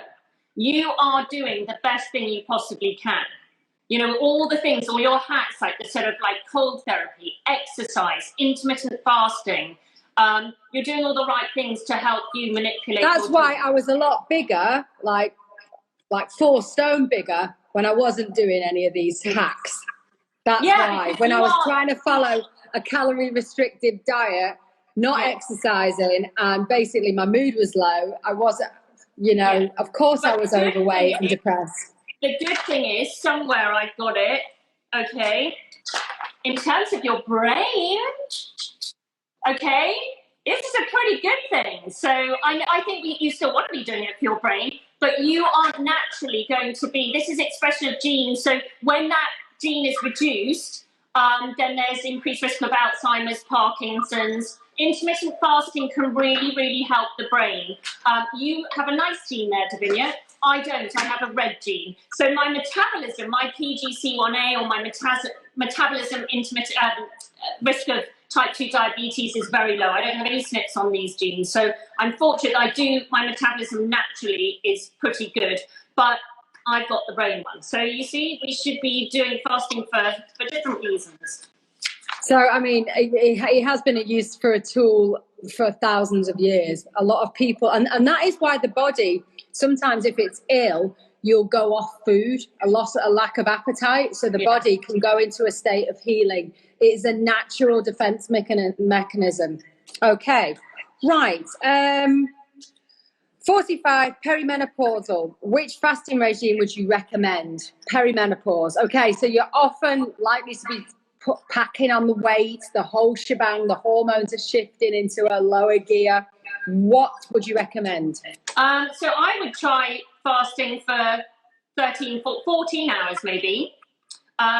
you are doing the best thing you possibly can. All the things, all your hacks, like the sort of like cold therapy, exercise, intermittent fasting. You're doing all the right things to help you manipulate. That's why I was a lot bigger, like 4 stone bigger, when I wasn't doing any of these hacks. That's why. When I was trying to follow a calorie restricted diet, not exercising, and basically my mood was low, I wasn't, of course I was overweight and depressed. The good thing is, somewhere I got it, okay, in terms of your brain, okay, this is a pretty good thing. So I think you still want to be doing it for your brain, but you aren't naturally going to be, this is expression of genes, so when that gene is reduced, then there's increased risk of Alzheimer's, Parkinson's. Intermittent fasting can really, really help the brain. You have a nice gene there, Davinia. I don't. I have a red gene. So my metabolism, my PGC1A, or my metabolism intermittent risk of type 2 diabetes is very low. I don't have any SNPs on these genes. So I'm fortunate my metabolism naturally is pretty good. But I've got the brain one. So you see, we should be doing fasting for different reasons. So, I mean, it has been used for a tool for thousands of years. A lot of people, and that is why the body, sometimes if it's ill, you'll go off food, a lack of appetite, so the body can go into a state of healing. It is a natural defense mechanism. Okay, right. 45, perimenopausal. Which fasting regime would you recommend? Perimenopause. Okay, so you're often likely to be packing on the weight, the whole shebang, the hormones are shifting into a lower gear. What would you recommend? So I would try fasting for 14 hours maybe.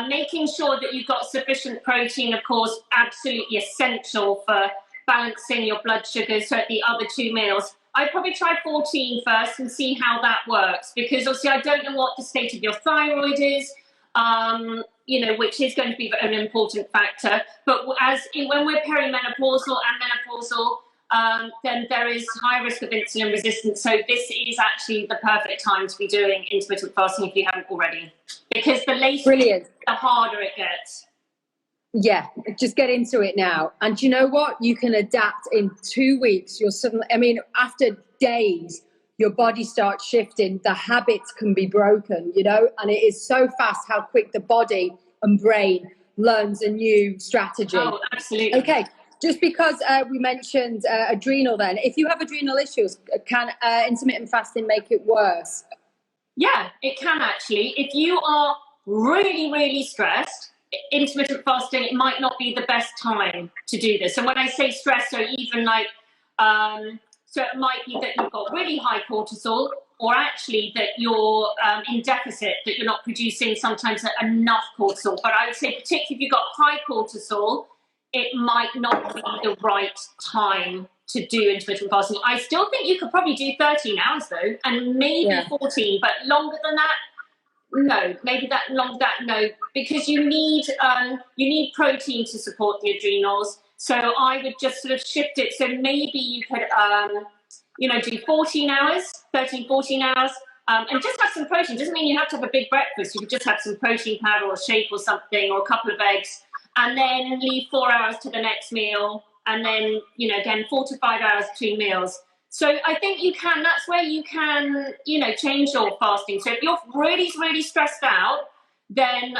Making sure that you've got sufficient protein, of course, absolutely essential for balancing your blood sugar. So at the other 2 meals, I'd probably try 14 first and see how that works, because obviously I don't know what the state of your thyroid is, which is going to be an important factor. But when we're perimenopausal and menopausal, then there is high risk of insulin resistance. So this is actually the perfect time to be doing intermittent fasting if you haven't already, because the later, the harder it gets. Yeah, just get into it now. And you know what? You can adapt in 2 weeks. After days, your body starts shifting. The habits can be broken, and it is so fast how quick the body and brain learns a new strategy. Oh, absolutely. Okay, just because we mentioned adrenal then, if you have adrenal issues, can intermittent fasting make it worse? Yeah, it can actually. If you are really, really stressed, intermittent fasting, it might not be the best time to do this. And when I say stress, so even so it might be that you've got really high cortisol, or actually that you're in deficit, that you're not producing sometimes enough cortisol. But I would say particularly if you've got high cortisol, it might not be the right time to do intermittent fasting. I still think you could probably do 13 hours though, and maybe 14, but longer than that, no. Maybe no, because you need protein to support the adrenals. So I would just sort of shift it. So maybe you could, do 14 hours, 13, 14 hours, and just have some protein. Doesn't mean you have to have a big breakfast. You could just have some protein powder or shake or something, or a couple of eggs, and then leave 4 hours to the next meal. And then, again, 4 to 5 hours between meals. So I think that's where you can, change your fasting. So if you're really, really stressed out, then,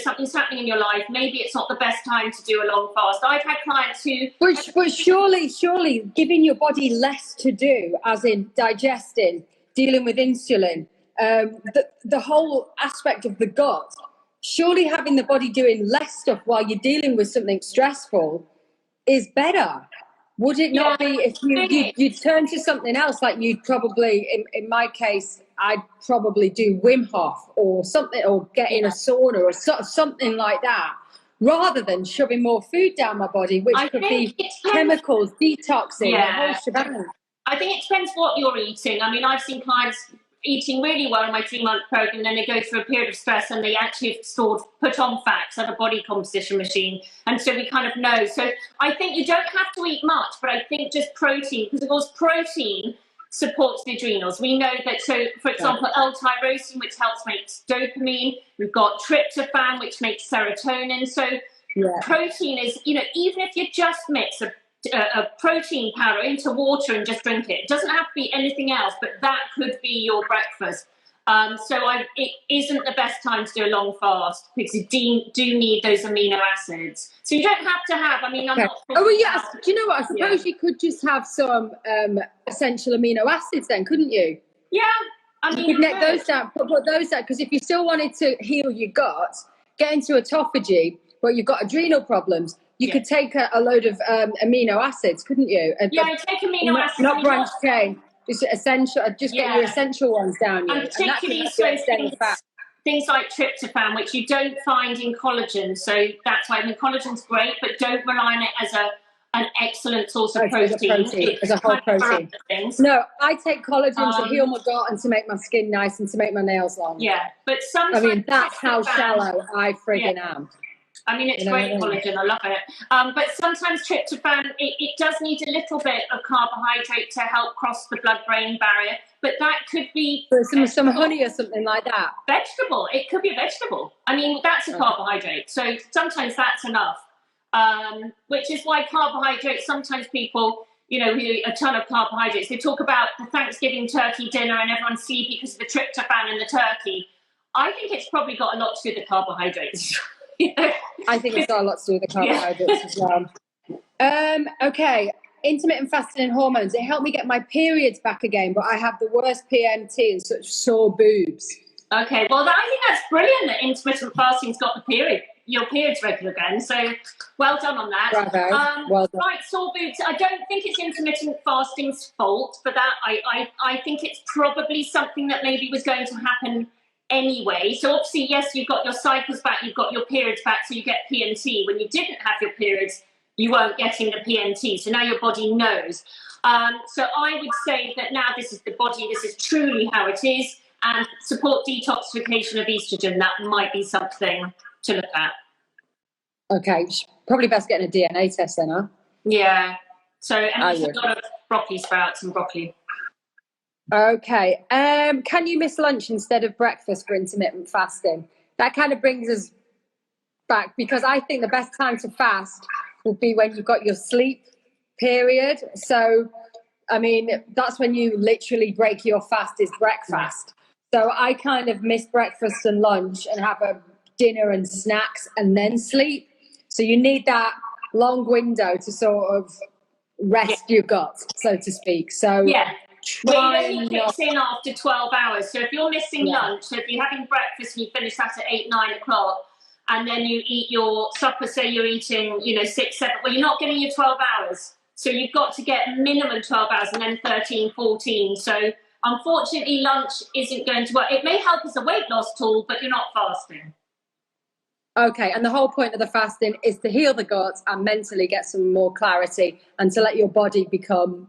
something's happening in your life. Maybe it's not the best time to do a long fast. I've had clients who... But surely giving your body less to do, as in digesting, dealing with insulin, the whole aspect of the gut, surely having the body doing less stuff while you're dealing with something stressful is better. Would it not be if you turn to something else, like you'd probably, in my case, I'd probably do Wim Hof or something, or get in a sauna or something like that, rather than shoving more food down my body, which could be chemicals, detoxing, the whole shebang. I think it depends what you're eating. I mean, I've seen clients eating really well in my 3-month program, and then they go through a period of stress and they actually have put on fats, have a body composition machine. And so we kind of know. So I think you don't have to eat much, but I think just protein, because of course protein supports the adrenals. We know that, so for example, L-tyrosine, which helps make dopamine. We've got tryptophan, which makes serotonin. So protein is, even if you just mix a protein powder into water and just drink it. It doesn't have to be anything else, but that could be your breakfast. It isn't the best time to do a long fast, because you do need those amino acids. So you don't have to have, I'm not... Oh, well, yes. Do you know what? I suppose you could just have some essential amino acids then, couldn't you? Yeah. You could neck those down, put those down, because if you still wanted to heal your gut, get into autophagy, but you've got adrenal problems, you could take a load of amino acids, couldn't you? Take amino acids. Not branched chain, just essential. Just get your essential ones down. And particularly so things like tryptophan, which you don't find in collagen. So that's why, I mean, collagen's great, but don't rely on it as an excellent source of protein. As a whole protein. No, I take collagen to heal my gut and to make my skin nice and to make my nails long. Yeah, but sometimes... I mean, that's how shallow I friggin' am. I mean, it's great collagen. I love it. But sometimes tryptophan, it does need a little bit of carbohydrate to help cross the blood-brain barrier. But that could be... Some honey or something like that. Vegetable. It could be a vegetable. I mean, that's a carbohydrate. So sometimes that's enough. Which is why carbohydrates, sometimes people, you know, who eat a ton of carbohydrates, they talk about the Thanksgiving turkey dinner and everyone's sleepy because of the tryptophan in the turkey. I think it's probably got a lot to do with the carbohydrates. I think it's got a lot to do with the carbohydrates as well. Okay, intermittent fasting and hormones. It helped me get my periods back again, but I have the worst PMT and such sore boobs. Okay, well, I think that's brilliant that intermittent fasting's got your periods regular again. So well done on that. Bravo. Well done. Right, sore boobs. I don't think it's intermittent fasting's fault for that. I think it's probably something that maybe was going to happen anyway. So obviously, yes, you've got your cycles back, you've got your periods back, so you get PMT. When you didn't have your periods, you weren't getting the PMT. So now your body knows. So I would say that now this is the body, this is truly how it is, and support detoxification of estrogen. That might be something to look at. Okay, probably best getting a DNA test then, huh? Yeah. So, and eat a lot of broccoli sprouts and broccoli. Okay. Can you miss lunch instead of breakfast for intermittent fasting? That kind of brings us back, because I think the best time to fast would be when you've got your sleep period. So, I mean, that's when you literally break your fast is breakfast. So I kind of miss breakfast and lunch and have a dinner and snacks and then sleep. So you need that long window to sort of rest your gut, so to speak. So well, it only kicks in after 12 hours. So if you're missing lunch, so if you're having breakfast and you finish that at 8, 9 o'clock, and then you eat your supper, say you're eating, 6, 7, well, you're not getting your 12 hours. So you've got to get minimum 12 hours and then 13, 14. So unfortunately, lunch isn't going to work. It may help as a weight loss tool, but you're not fasting. Okay, and the whole point of the fasting is to heal the gut and mentally get some more clarity and to let your body become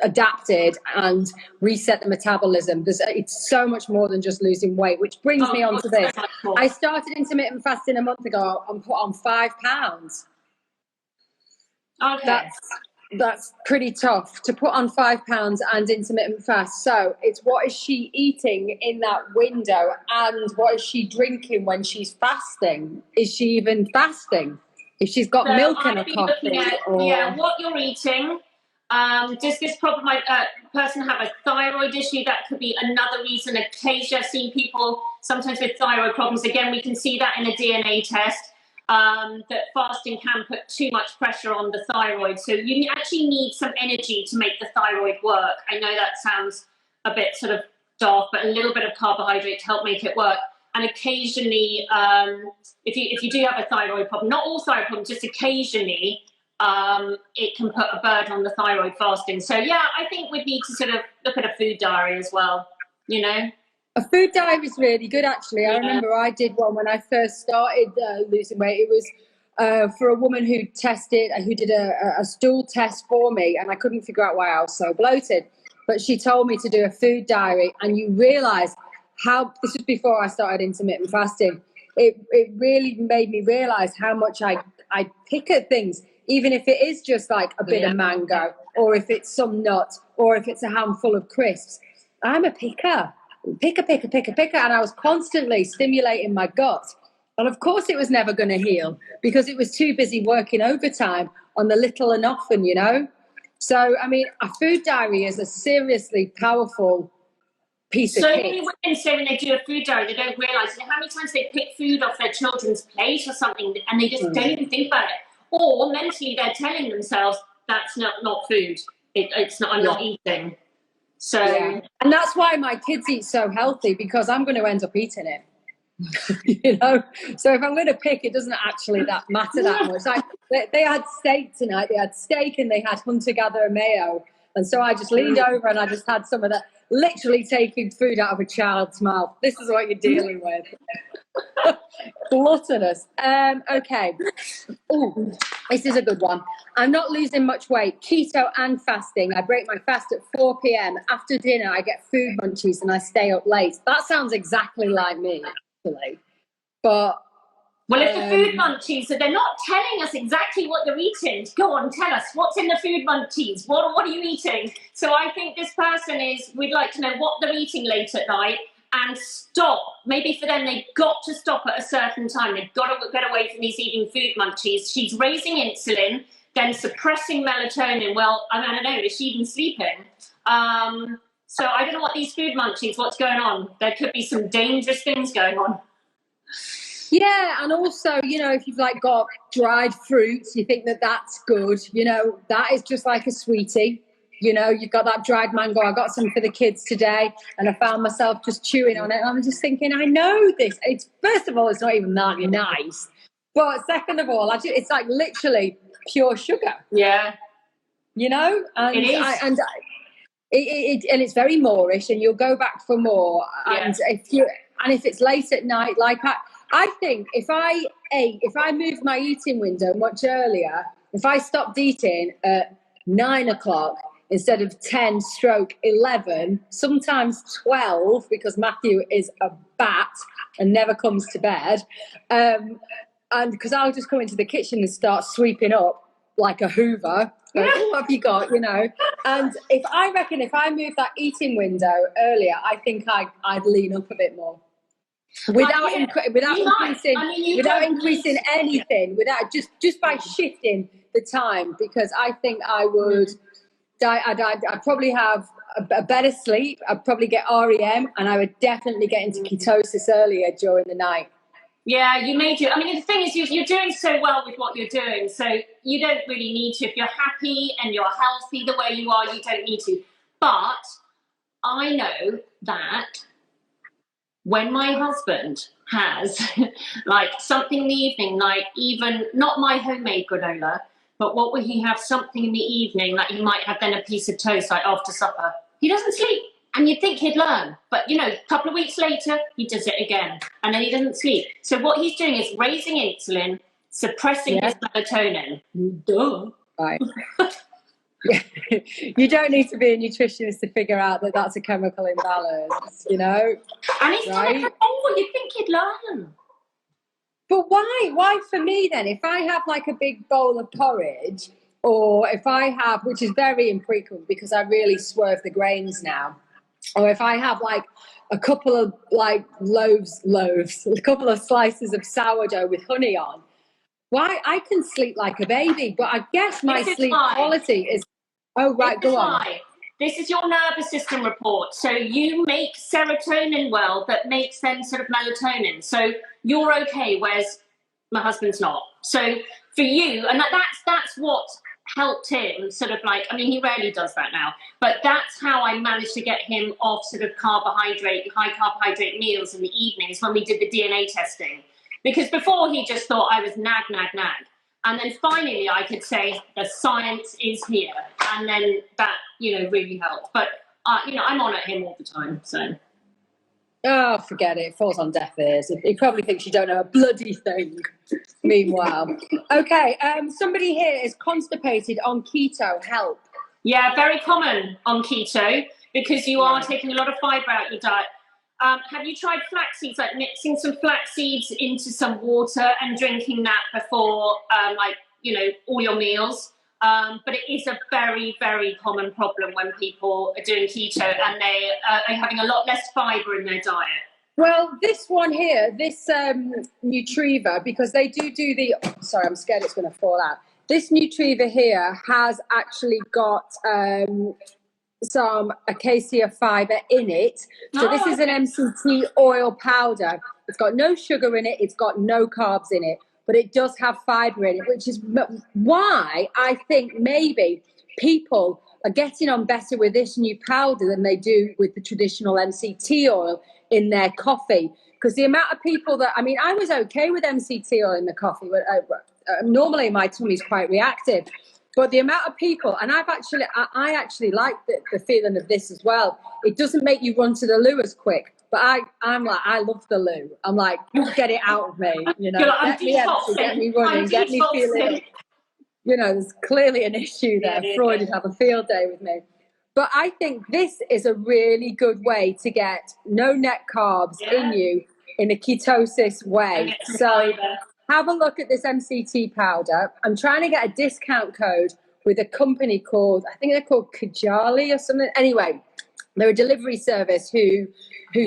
adapted and reset the metabolism. It's so much more than just losing weight, which brings me on to this. I started intermittent fasting a month ago and put on 5 pounds. Okay. That's pretty tough to put on 5 pounds and intermittent fast. So it's what is she eating in that window and what is she drinking when she's fasting? Is she even fasting? If she's got milk in her coffee? What you're eating. Does this person have a thyroid issue? That could be another reason. Occasionally I've seen people sometimes with thyroid problems. Again, we can see that in a DNA test. That fasting can put too much pressure on the thyroid. So you actually need some energy to make the thyroid work. I know that sounds a bit sort of daft, but a little bit of carbohydrate to help make it work. And occasionally, if you do have a thyroid problem, not all thyroid problems, just occasionally, it can put a burden on the thyroid fasting. So yeah, I think we'd need to sort of look at a food diary as well, A food diary is really good, actually. I remember I did one when I first started losing weight. It was for a woman who did a stool test for me, and I couldn't figure out why I was so bloated. But she told me to do a food diary, and you realise this was before I started intermittent fasting. It really made me realise how much I pick at things, even if it is just like a bit of mango, or if it's some nut, or if it's a handful of crisps. I'm a picker. Picker, and I was constantly stimulating my gut. And of course it was never going to heal because it was too busy working overtime on the little and often, So, I mean, a food diary is a seriously powerful piece of kit. So many women say when they do a food diary, they don't realise how many times they pick food off their children's plate or something and they just don't even think about it. Or mentally they're telling themselves, that's not food. I'm not eating. So, and that's why my kids eat so healthy, because I'm going to end up eating it. So if I'm going to pick, it doesn't actually matter that much. Like they had steak tonight. They had steak and they had hunter-gatherer mayo, And so I just leaned over and I just had some of that, literally taking food out of a child's mouth. This is what you're dealing with. Gluttonous. Okay. Ooh, this is a good one. I'm not losing much weight. Keto and fasting. I break my fast at 4 p.m. After dinner, I get food munchies and I stay up late. That sounds exactly like me, actually. But well, if the food munchies, so they're not telling us exactly what they're eating. Go on, tell us what's in the food munchies. What are you eating? So I think this person we'd like to know what they're eating late at night and stop. Maybe for them, they've got to stop at a certain time. They've got to get away from these eating food munchies. She's raising insulin, then suppressing melatonin. Well, I don't know, is she even sleeping? So I don't know what these food munchies, what's going on? There could be some dangerous things going on. Yeah, and also, if you've got dried fruits, you think that that's good, that is just like a sweetie. You've got that dried mango. I got some for the kids today and I found myself just chewing on it. And I'm just thinking, I know this. First of all, it's not even that nice. But second of all, it's like literally pure sugar. Yeah. And it is. And it's very moreish and you'll go back for more. Yeah. And if it's late at night, I think if I moved my eating window much earlier, if I stopped eating at 9 o'clock instead of 10/11, sometimes 12, because Matthew is a bat and never comes to bed, and because I'll just come into the kitchen and start sweeping up like a Hoover. What have you got, And if I moved that eating window earlier, I think I'd lean up a bit more. Without increasing anything, without just by shifting the time, because I think I would. I'd probably have a better sleep. I'd probably get REM, and I would definitely get into ketosis earlier during the night. Yeah, you may do. I mean, the thing is, you're doing so well with what you're doing, so you don't really need to. If you're happy and you're healthy the way you are, you don't need to. But I know that when my husband has something in the evening, even not my homemade granola, but what would he have something in the evening, he might have then a piece of toast after supper. He doesn't sleep. And you'd think he'd learn. But, a couple of weeks later, he does it again. And then he doesn't sleep. So what he's doing is raising insulin, suppressing his melatonin. Duh. Right. You don't need to be a nutritionist to figure out that that's a chemical imbalance, And he's right? You'd think he'd learn. But why for me then? If I have a big bowl of porridge, or if I have, which is very infrequent because I really swerve the grains now, or if I have a couple of loaves, a couple of slices of sourdough with honey on, I can sleep like a baby. But I guess my sleep quality is. Oh, right, go on. This is your nervous system report. So you make serotonin that makes then sort of melatonin. So you're okay, whereas my husband's not. So for you, and that's what helped him he rarely does that now, but that's how I managed to get him off sort of high carbohydrate meals in the evenings when we did the DNA testing. Because before he just thought I was nag. And then finally I could say the science is here. And then that, really helped. But, I'm on at him all the time, so. Oh, forget it. It falls on deaf ears. He probably thinks you don't know a bloody thing. Meanwhile. Okay, somebody here is constipated on keto. Help. Yeah, very common on keto because you are taking a lot of fibre out your diet. Have you tried flax seeds, mixing some flax seeds into some water and drinking that before, all your meals? But it is a very, very common problem when people are doing keto and they are having a lot less fibre in their diet. Well, this one here, this Nutriva, because they do the... Sorry, I'm scared it's going to fall out. This Nutriva here has actually got... some acacia fibre in it. So this is an MCT oil powder. It's got no sugar in it. It's got no carbs in it. But it does have fibre in it, which is why I think maybe people are getting on better with this new powder than they do with the traditional MCT oil in their coffee. Because the amount of people that... I was okay with MCT oil in the coffee. But, normally my tummy's quite reactive. But the amount of people, and I actually like the feeling of this as well. It doesn't make you run to the loo as quick, but I'm like, I love the loo. I'm like, get it out of me, you know, like, get me empty, get me running, get me feeling, you know, there's clearly an issue there. Freud would have a field day with me. But I think this is a really good way to get no net carbs in you in a ketosis way. So have a look at this MCT powder. I'm trying to get a discount code with a company called, I think they're called Kajali or something. Anyway, they're a delivery service who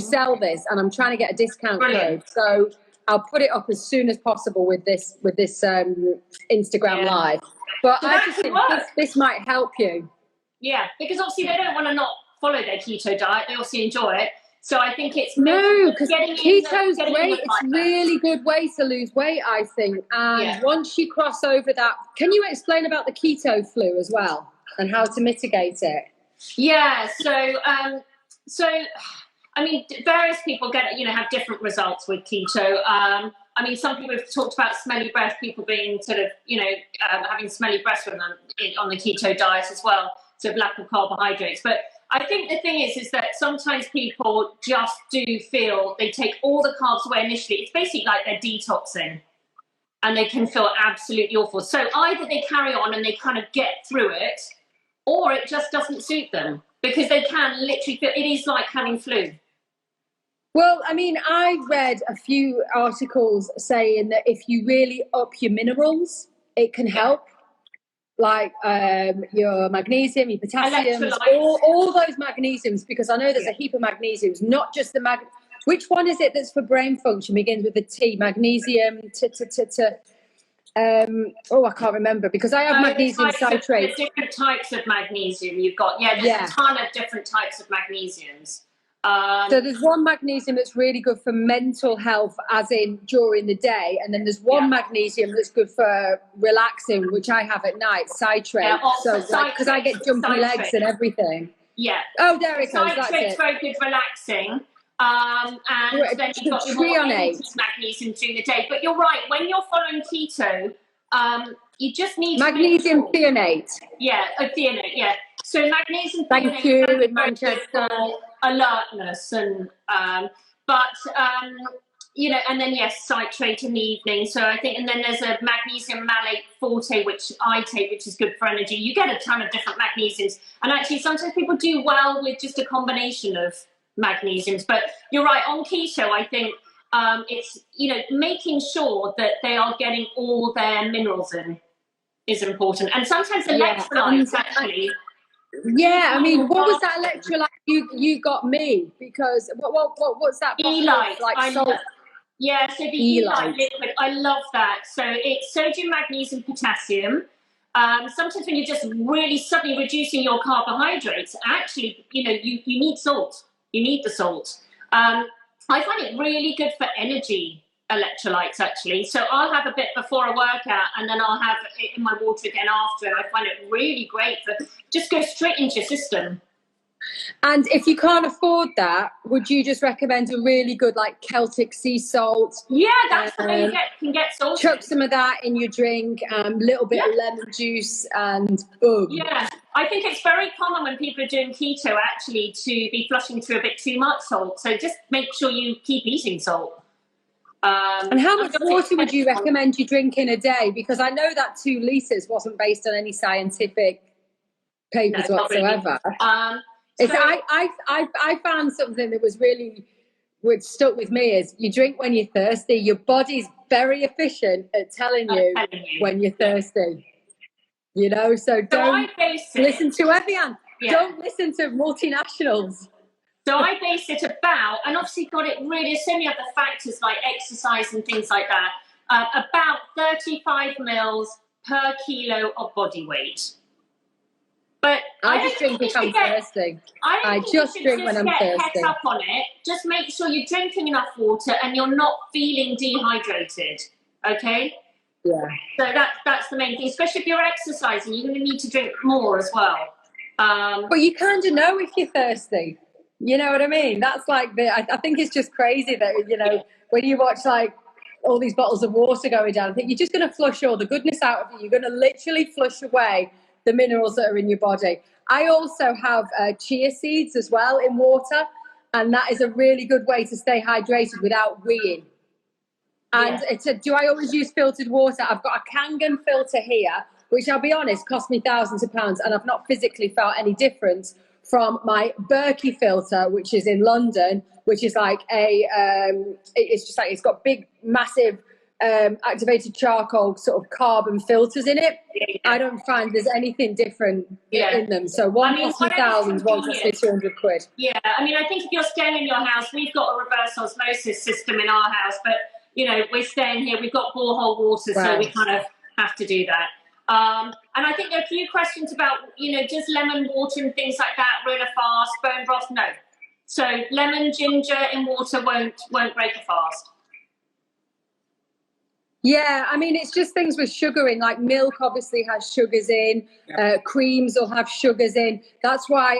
sell this, and I'm trying to get a discount code. So I'll put it up as soon as possible with this Instagram live. But so I just think this might help you. Yeah, because obviously they don't want to not follow their keto diet. They obviously enjoy it. So I think it's because keto's great. It's a really good way to lose weight, I think. And once you cross over that, can you explain about the keto flu as well and how to mitigate it? Yeah. So I mean, various people have different results with keto. I mean, some people have talked about smelly breath. People being sort of having smelly breath on the keto diet as well. Sort of lack of carbohydrates, but I think the thing is that sometimes people just do feel they take all the carbs away initially. It's basically like they're detoxing, and they can feel absolutely awful. So either they carry on and they kind of get through it, or it just doesn't suit them because they can literally feel it is like having flu. Well, I mean, I read a few articles saying that if you really up your minerals, it can help. Like your magnesium, your potassium, all those magnesiums, because I know there's a heap of magnesiums, not just the which one is it that's for brain function, begins with the T, magnesium, I can't remember, because I have magnesium citrate. There's different types of magnesium you've got. Yeah, there's a ton of different types of magnesiums. So there's one magnesium that's really good for mental health, as in during the day, and then there's one magnesium that's good for relaxing, which I have at night, citrate. Yeah, so because I get jumpy legs and everything. Yeah. Oh, there it goes. Citrate's very good relaxing. And then you've got your more magnesium during the day. But you're right, when you're following keto, you just need magnesium threonate. Yeah, threonate. Yeah. So magnesium threonate. Thank you, in Manchester. Alertness and and then citrate in the evening. So I think, and then there's a magnesium malate forte which I take, which is good for energy. You get a ton of different magnesiums, and actually sometimes people do well with just a combination of magnesiums. But you're right, on keto I think it's making sure that they are getting all their minerals in is important, and sometimes electrolytes actually. Yeah, I mean, what was that electrolyte you got me? Because what's that? E-Lite, like salt. Yeah, so the E-Lite liquid, I love that. So it's sodium, magnesium, potassium. Sometimes when you're just really suddenly reducing your carbohydrates, actually, you need salt. You need the salt. I find it really good for energy electrolytes, actually. So I'll have a bit before a workout, and then I'll have it in my water again after, and I find it really great for just go straight into your system. And if you can't afford that, would you just recommend a really good like Celtic sea salt? Yeah, that's the way you can get salt. Chuck some of that in your drink, little bit of lemon juice, and boom. Yeah, I think it's very common when people are doing keto actually to be flushing through a bit too much salt. So just make sure you keep eating salt. And how much water would you recommend you drink in a day? Because I know that 2 litres wasn't based on any scientific papers whatsoever. I found something that was really, which stuck with me, is you drink when you're thirsty. Your body's very efficient at telling you when you're thirsty. So don't listen to everyone. Yeah. Don't listen to multinationals. So I base it about, and obviously got it really, so many other factors like exercise and things like that, about 35 mils per kilo of body weight. But I just drink if I'm thirsty. I just drink when I'm thirsty. Heads up on it. Just make sure you're drinking enough water and you're not feeling dehydrated. Okay? Yeah. So that's the main thing. Especially if you're exercising, you're going to need to drink more as well. But you kind of know if you're thirsty. You know what I mean? That's like I think it's just crazy that when you watch like all these bottles of water going down. I think you're just going to flush all the goodness out of you. You're going to literally flush away the minerals that are in your body. I also have chia seeds as well in water, and that is a really good way to stay hydrated without weeing. And do I always use filtered water? I've got a Kangen filter here, which I'll be honest, cost me thousands of pounds, and I've not physically felt any difference from my Berkey filter, which is in London, which is like it's just like, it's got big, massive activated charcoal sort of carbon filters in it. I don't find there's anything different in them. So one costs me thousands, one costs me 200 quid. Yeah, I mean, I think if you're staying in your house, we've got a reverse osmosis system in our house, but, you know, we're staying here, we've got borehole water, so we kind of have to do that. And I think there are a few questions about, you know, does lemon water and things like that ruin a fast? Bone broth, no. So lemon, ginger in water won't break a fast. Yeah, I mean, it's just things with sugar in, like milk obviously has sugars in, creams will have sugars in. That's why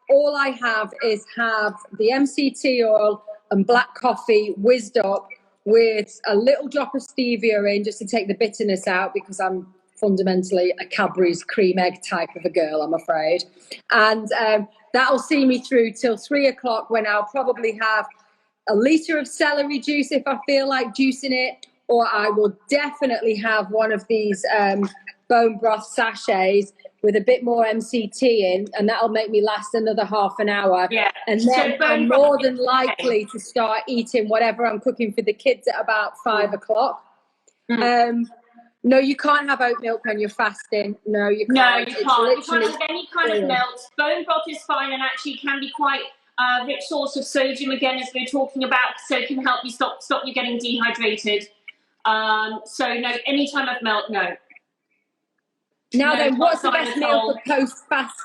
all I have is the MCT oil and black coffee whizzed up with a little drop of stevia in, just to take the bitterness out, because I'm fundamentally a Cadbury's cream egg type of a girl, I'm afraid. And that'll see me through till 3 o'clock, when I'll probably have a litre of celery juice if I feel like juicing it, or I will definitely have one of these bone broth sachets with a bit more MCT in, and that'll make me last another half an hour. Yeah. And then I'm more than likely to start eating whatever I'm cooking for the kids at about 5 o'clock. No, you can't have oat milk when you're fasting. No, you can't. No, you can't. You can't have any kind of milk. Bone broth is fine, and actually can be quite a rich source of sodium, again, as we we're talking about, so it can help you stop you getting dehydrated. So no, any time of milk, no. Now then, what's the best meal for post-fast?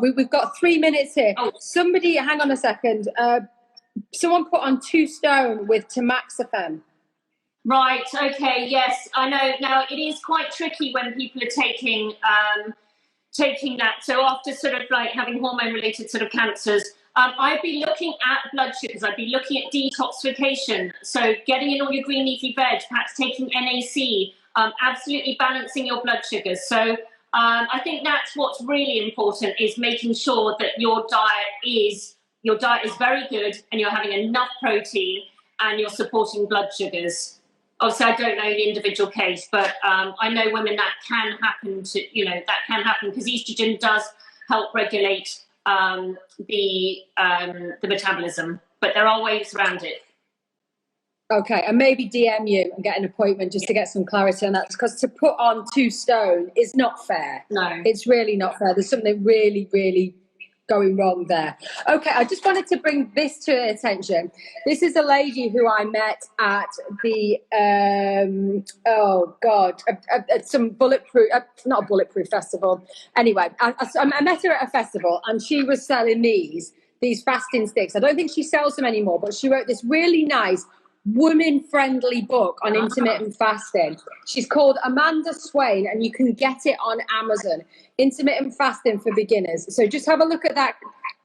We've got 3 minutes here. Somebody, hang on a second. Someone put on 2 stone with tamoxifen. Right, okay, yes, I know. Now, it is quite tricky when people are taking that. So after sort of like having hormone-related sort of cancers, I'd be looking at blood sugars. I'd be looking at detoxification. So getting in all your green leafy veg, perhaps taking NAC, absolutely balancing your blood sugars. So I think that's what's really important, is making sure that your diet is very good, and you're having enough protein, and you're supporting blood sugars. Obviously, I don't know the individual case, but I know women that can happen because estrogen does help regulate the metabolism, but there are ways around it. Okay, and maybe DM you and get an appointment just to get some clarity on that, because to put on 2 stone is not fair. No. It's really not fair. There's something really, really going wrong there. Okay, I just wanted to bring this to attention. This is a lady who I met at the at some not a bulletproof festival. Anyway, I met her at a festival, and she was selling these fasting sticks. I don't think she sells them anymore, but she wrote this really nice women-friendly book on intermittent fasting. She's called Amanda Swain, and you can get it on Amazon. Intermittent Fasting for Beginners. So just have a look at that.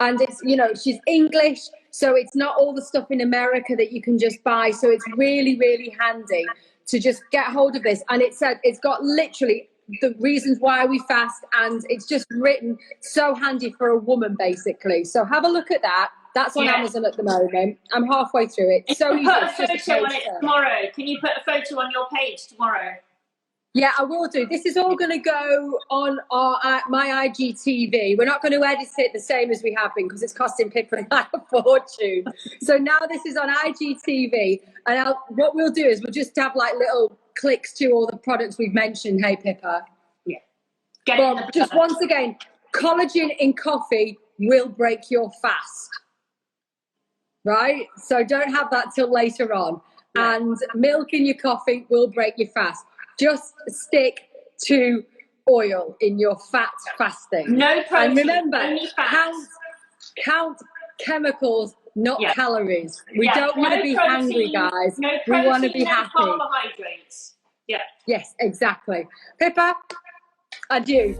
And it's, you know, she's English, so it's not all the stuff in America that you can just buy. So it's really, really handy to just get hold of this. And it's got literally the reasons why we fast, and it's just written so handy for a woman, basically. So have a look at that. That's on Amazon at the moment. I'm halfway through it. So you put a photo on it tomorrow. Can you put a photo on your page tomorrow? Yeah, I will do. This is all going to go on my IGTV. We're not going to edit it the same as we have been, because it's costing Pippa and I a fortune. So now this is on IGTV, and what we'll do is we'll just have like little clicks to all the products we've mentioned. Hey, Pippa. Yeah. But just once again, collagen in coffee will break your fast. Right? So don't have that till later on. Yeah. And milk in your coffee will break your fast. Just stick to oil in your fat fasting. No protein. And remember, count chemicals, not calories. We don't want to be hungry, guys. No protein, we want to be happy. Carbohydrates. Yeah. Yes, exactly. Pippa, adieu.